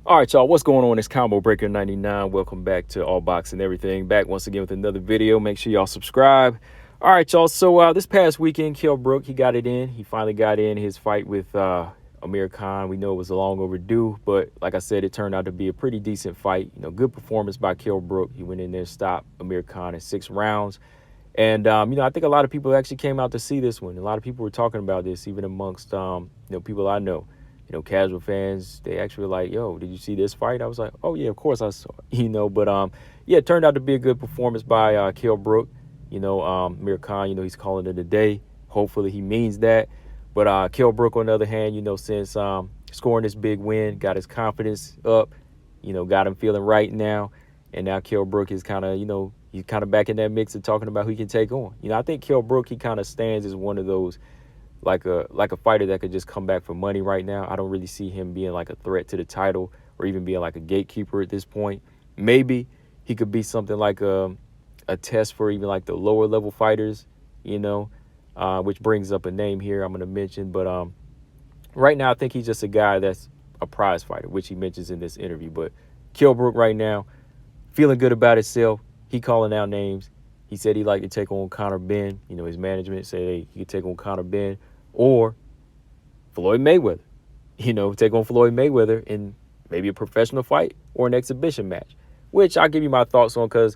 All right, y'all, what's going on? It's Combo Breaker 99. Welcome back to All Boxing Everything. Back once again with another video. Make sure y'all subscribe. All right, y'all. So this past weekend, Kell Brook, he got it in. He finally got in his fight with Amir Khan. We know it was long overdue, but like I said, it turned out to be a pretty decent fight. You know, good performance by Kell Brook. He went in there, stopped Amir Khan in 6 rounds. And, I think a lot of people actually came out to see this one. A lot of people were talking about this, even amongst, people I know. Casual fans, they actually were like, yo, did you see this fight? I was like, oh, yeah, of course I saw it, but, it turned out to be a good performance by Kell Brook. Amir Khan, he's calling it a day. Hopefully he means that. But Kell Brook, on the other hand, since scoring this big win, got his confidence up, got him feeling right now. And now Kell Brook is kind of, he's kind of back in that mix of talking about who he can take on. I think Kell Brook, he kind of stands as one of those, like a fighter that could just come back for money right now. I don't really see him being like a threat to the title or even being like a gatekeeper at this point. Maybe he could be something like a test for even like the lower level fighters, which brings up a name here I'm going to mention. But right now, I think he's just a guy that's a prize fighter, which he mentions in this interview. But Kell Brook right now, feeling good about himself. He calling out names. He said he'd like to take on Conor Benn. His management said, hey, he could take on Conor Benn or Floyd Mayweather. Take on Floyd Mayweather in maybe a professional fight or an exhibition match, which I'll give you my thoughts on because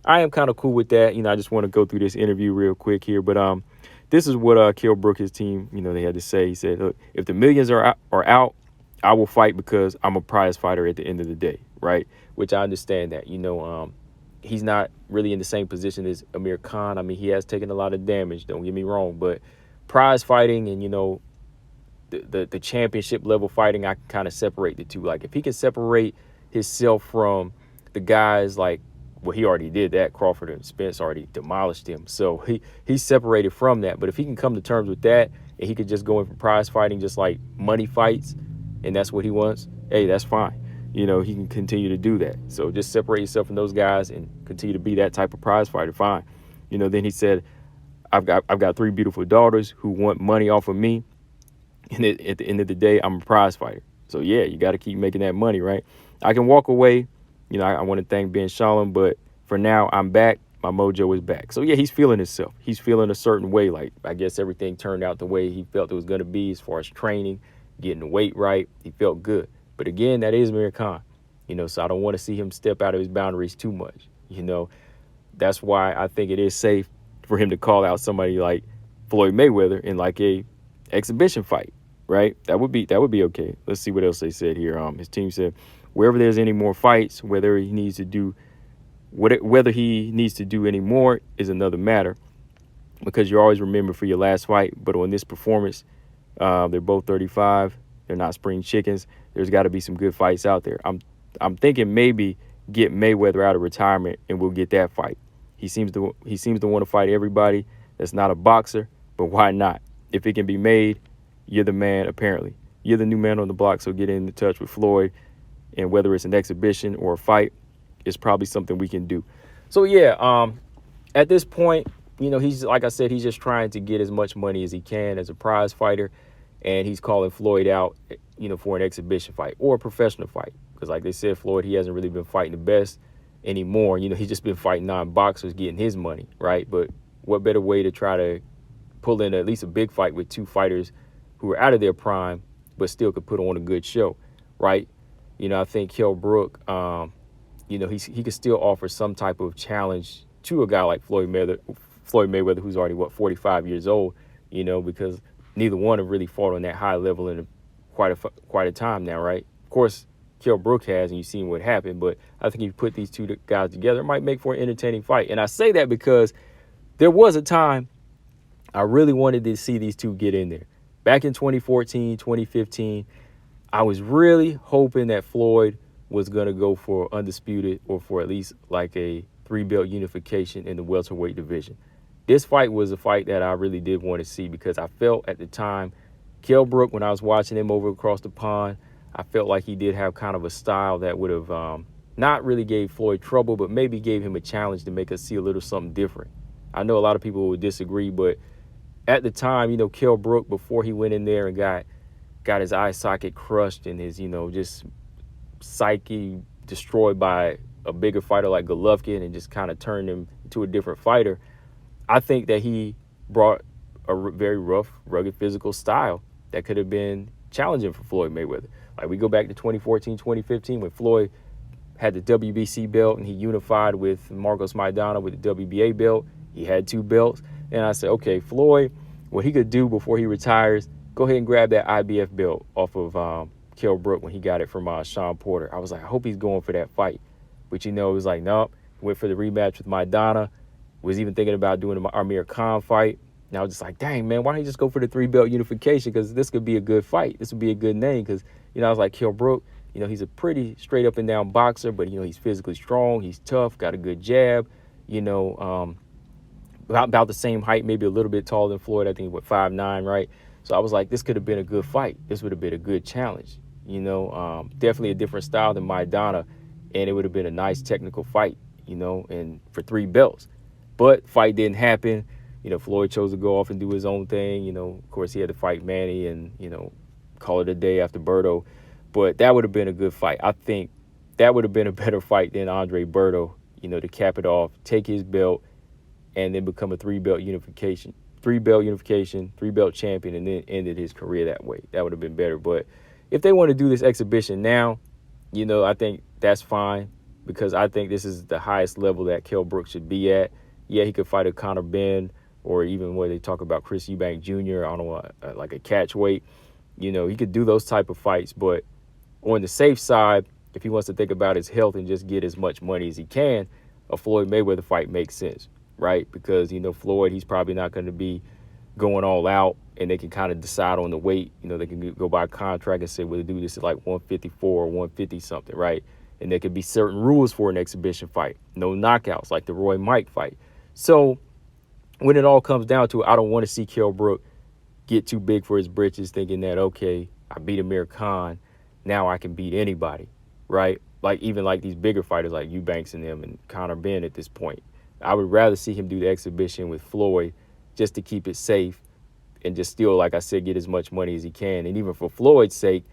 I am kind of cool with that. I just want to go through this interview real quick here. But this is what Kell Brook, his team, they had to say. He said, look, if the millions are out, I will fight because I'm a prize fighter at the end of the day, right? Which I understand that, he's not really in the same position as Amir Khan. I mean, he has taken a lot of damage, don't get me wrong, but prize fighting and, the championship level fighting, I can kind of separate the two. Like, if he can separate himself from the guys like, well, he already did that. Crawford and Spence already demolished him. So he's separated from that. But if he can come to terms with that and he could just go in for prize fighting, just like money fights, and that's what he wants, hey, that's fine. He can continue to do that. So just separate yourself from those guys and continue to be that type of prize fighter. Fine. Then he said, I've got 3 beautiful daughters who want money off of me. And at the end of the day, I'm a prize fighter. So, yeah, you got to keep making that money, right? I can walk away. I want to thank Ben Shalom, but for now, I'm back. My mojo is back. So, yeah, he's feeling himself. He's feeling a certain way. Like, I guess everything turned out the way he felt it was going to be as far as training, getting the weight right. He felt good. But again, that is Amir Khan, so I don't want to see him step out of his boundaries too much. That's why I think it is safe for him to call out somebody like Floyd Mayweather in like a exhibition fight, right? That would be okay. Let's see what else they said here. His team said, wherever there's any more fights, whether he needs to do any more is another matter, because you always remember for your last fight. But on this performance, they're both 35. They're not spring chickens. There's got to be some good fights out there. I'm thinking maybe get Mayweather out of retirement and we'll get that fight. He seems to want to fight everybody that's not a boxer, but why not? If it can be made, you're the man, apparently. You're the new man on the block, so get in touch with Floyd. And whether it's an exhibition or a fight, it's probably something we can do. So, yeah, at this point, he's, like I said, he's just trying to get as much money as he can as a prize fighter. And he's calling Floyd out, for an exhibition fight or a professional fight. Because like they said, Floyd, he hasn't really been fighting the best anymore. He's just been fighting non-boxers, getting his money, right? But what better way to try to pull in at least a big fight with 2 fighters who are out of their prime but still could put on a good show, right? I think Kell Brook, he could still offer some type of challenge to a guy like Floyd Mayweather, who's already, 45 years old, because neither one have really fought on that high level in quite a time now, right? Of course, Kell Brook has, and you've seen what happened, but I think if you put these 2 guys together, it might make for an entertaining fight. And I say that because there was a time I really wanted to see these 2 get in there. Back in 2014, 2015, I was really hoping that Floyd was going to go for undisputed or for at least like a 3-belt unification in the welterweight division. This fight was a fight that I really did want to see because I felt at the time, Kell Brook, when I was watching him over across the pond, I felt like he did have kind of a style that would have not really gave Floyd trouble, but maybe gave him a challenge to make us see a little something different. I know a lot of people would disagree, but at the time, Kell Brook, before he went in there and got his eye socket crushed and his, just psyche destroyed by a bigger fighter like Golovkin and just kind of turned him into a different fighter. I think that he brought a very rough, rugged physical style that could have been challenging for Floyd Mayweather. Like we go back to 2014, 2015 when Floyd had the WBC belt and he unified with Marcos Maidana with the WBA belt. He had 2 belts. And I said, okay, Floyd, what he could do before he retires, go ahead and grab that IBF belt off of Kell Brook when he got it from Sean Porter. I was like, I hope he's going for that fight. But, you know, it was like, nope. Went for the rematch with Maidana. Was even thinking about doing the Amir Khan fight. And I was just like, dang, man, why don't you just go for the 3-belt unification? Because this could be a good fight. This would be a good name. Because, you know, I was like, Kell Brook, you know, he's a pretty straight up and down boxer, but, you know, he's physically strong. He's tough, got a good jab, you know, about the same height, maybe a little bit taller than Floyd. I think, 5'9", right? So I was like, this could have been a good fight. This would have been a good challenge, you know, definitely a different style than Maidana. And it would have been a nice technical fight, you know, and for 3 belts. But fight didn't happen. You know, Floyd chose to go off and do his own thing. You know, of course, he had to fight Manny and, you know, call it a day after Berto. But that would have been a good fight. I think that would have been a better fight than Andre Berto, you know, to cap it off, take his belt, and then become a 3-belt unification, 3-belt champion, and then ended his career that way. That would have been better. But if they want to do this exhibition now, you know, I think that's fine because I think this is the highest level that Kell Brook should be at. Yeah, he could fight a Conor Benn or even where they talk about Chris Eubank Jr., I don't know, like a catch weight. You know, he could do those type of fights. But on the safe side, if he wants to think about his health and just get as much money as he can, a Floyd Mayweather fight makes sense, right? Because, you know, Floyd, he's probably not going to be going all out, and they can kind of decide on the weight. You know, they can go by a contract and say, well, do this at like 154 or 150 something, right? And there could be certain rules for an exhibition fight. No knockouts like the Roy Mike fight. So when it all comes down to it, I don't want to see Kell Brook get too big for his britches thinking that, okay, I beat Amir Khan, now I can beat anybody, right? Like even like these bigger fighters like Eubanks and them and Conor Benn at this point. I would rather see him do the exhibition with Floyd just to keep it safe and just still, like I said, get as much money as he can. And even for Floyd's sake,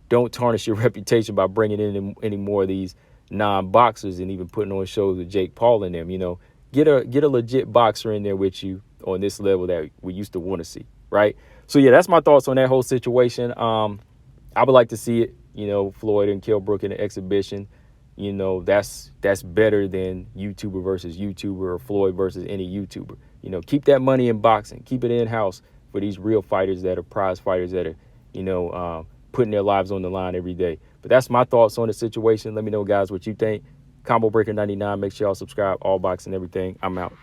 don't tarnish your reputation by bringing in any more of these non-boxers and even putting on shows with Jake Paul and them, you know. Get a legit boxer in there with you on this level that we used to want to see, right? So, yeah, that's my thoughts on that whole situation. I would like to see it, you know, Floyd and Kell Brook in the exhibition. You know, that's better than YouTuber versus YouTuber or Floyd versus any YouTuber. You know, keep that money in boxing. Keep it in-house for these real fighters that are prize fighters that are, you know, putting their lives on the line every day. But that's my thoughts on the situation. Let me know, guys, what you think. Combo Breaker 99. Make sure y'all subscribe. All Boxing Everything. I'm out.